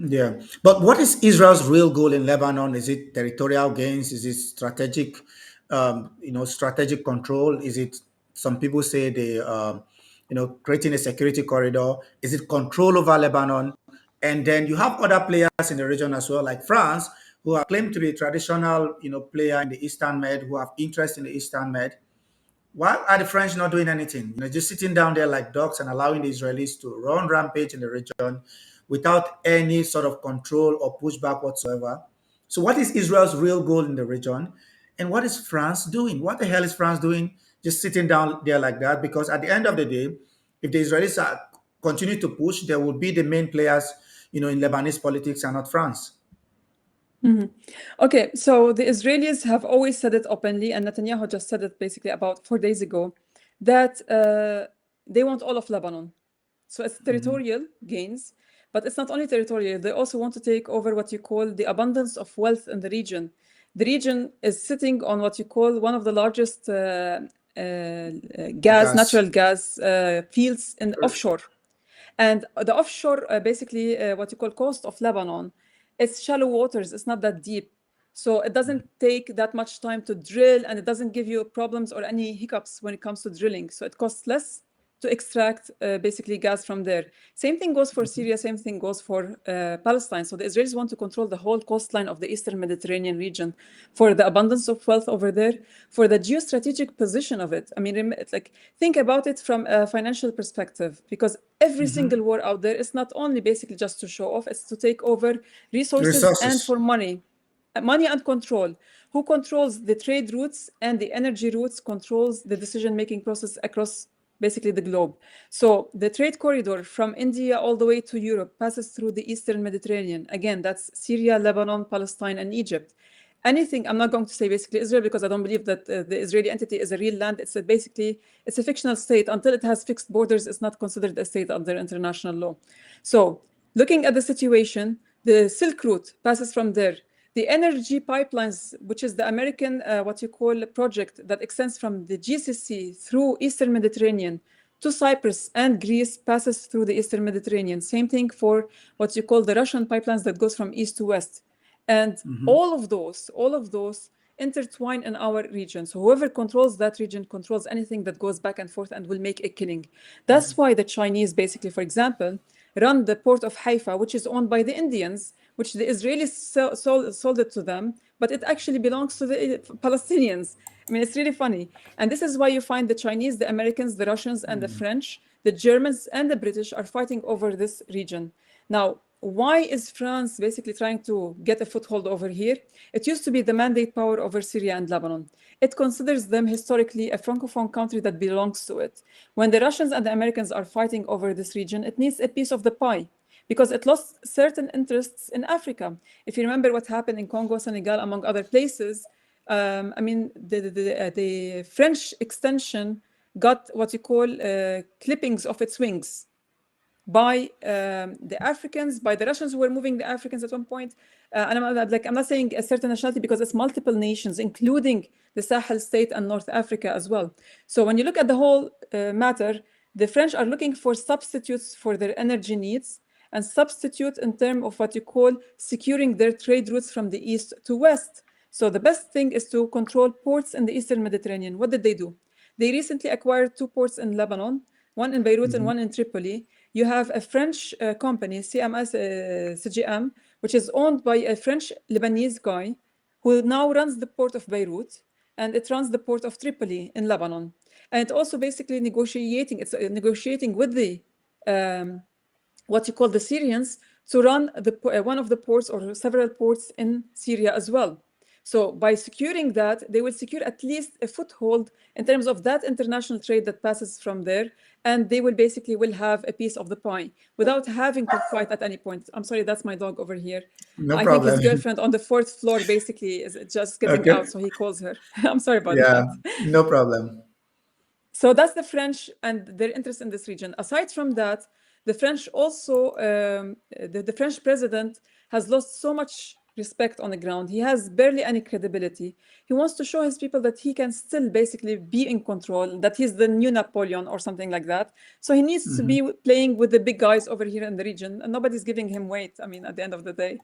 Yeah, but what is Israel's real goal in Lebanon? Is it territorial gains? Is it strategic, strategic control? Is it, some people say they, creating a security corridor? Is it control over Lebanon? And then you have other players in the region as well, like France, who are claimed to be a traditional, player in the Eastern Med, who have interest in the Eastern Med. Why are the French not doing anything? Just sitting down there like dogs and allowing the Israelis to run rampage in the region without any sort of control or pushback whatsoever. So, what is Israel's real goal in the region? And what is France doing? What the hell is France doing just sitting down there like that? Because at the end of the day, if the Israelis continue to push, they will be the main players, in Lebanese politics and not France. Okay, so the Israelis have always said it openly, and Netanyahu just said it basically about 4 days ago, that they want all of Lebanon. So it's territorial gains, but it's not only territorial. They also want to take over what you call the abundance of wealth in the region. The region is sitting on what you call one of the largest Gas. natural gas fields in offshore. And the offshore, basically, what you call coast of Lebanon, it's shallow waters. It's not that deep. So it doesn't take that much time to drill, and it doesn't give you problems or any hiccups when it comes to drilling. So it costs less to extract basically gas from there. Same thing goes for Syria, same thing goes for Palestine. So the Israelis want to control the whole coastline of the Eastern Mediterranean region for the abundance of wealth over there, for the geostrategic position of it. I mean, like, think about it from a financial perspective, because every single war out there is not only basically just to show off, it's to take over resources and Resources. for money. Money and control. Who controls the trade routes and the energy routes controls the decision-making process across basically the globe. So the trade corridor from India all the way to Europe passes through the Eastern Mediterranean. Again, that's Syria, Lebanon, Palestine, and Egypt. Anything, I'm not going to say basically Israel, because I don't believe that the Israeli entity is a real land. It's a fictional state. Until it has fixed borders, it's not considered a state under international law. So looking at the situation, the Silk Route passes from there. The energy pipelines, which is the American, what you call project that extends from the GCC through Eastern Mediterranean to Cyprus and Greece, passes through the Eastern Mediterranean. Same thing for what you call the Russian pipelines that goes from east to west. And all of those intertwine in our region. So whoever controls that region controls anything that goes back and forth and will make a killing. That's why the Chinese basically, for example, run the port of Haifa, which is owned by the Indians, which the Israelis sold it to them, but it actually belongs to the Palestinians. I mean, it's really funny. And this is why you find the Chinese, the Americans, the Russians, and the French, the Germans, and the British are fighting over this region. Now, why is France basically trying to get a foothold over here? It used to be the mandate power over Syria and Lebanon. It considers them historically a Francophone country that belongs to it. When the Russians and the Americans are fighting over this region, it needs a piece of the pie, because it lost certain interests in Africa. If you remember what happened in Congo, Senegal, among other places, I mean, the French extension got what you call clippings of its wings by the Africans, by the Russians who were moving the Africans at one point. And I'm not saying a certain nationality, because it's multiple nations, including the Sahel state and North Africa as well. So when you look at the whole matter, the French are looking for substitutes for their energy needs, and substitute in terms of what you call securing their trade routes from the east to west. So the best thing is to control ports in the Eastern Mediterranean. What did they do? They recently acquired 2 ports in Lebanon, one in Beirut and one in Tripoli. You have a French company, CGM, which is owned by a French Lebanese guy who now runs the port of Beirut, and it runs the port of Tripoli in Lebanon. And it also basically negotiating with the what you call the Syrians to run one of the ports or several ports in Syria as well. So by securing that, they will secure at least a foothold in terms of that international trade that passes from there, and they will have a piece of the pie without having to fight at any point. I'm sorry, that's my dog over here. No I think his problem. girlfriend on the 4th floor basically is just getting Okay. out, so he calls her. I'm sorry about Yeah, that. no problem. So that's the French and their interest in this region. Aside from that, the French also, the French president has lost so much respect on the ground. He has barely any credibility. He wants to show his people that he can still basically be in control, that he's the new Napoleon or something like that. So he needs to be playing with the big guys over here in the region, and nobody's giving him weight, I mean, at the end of the day.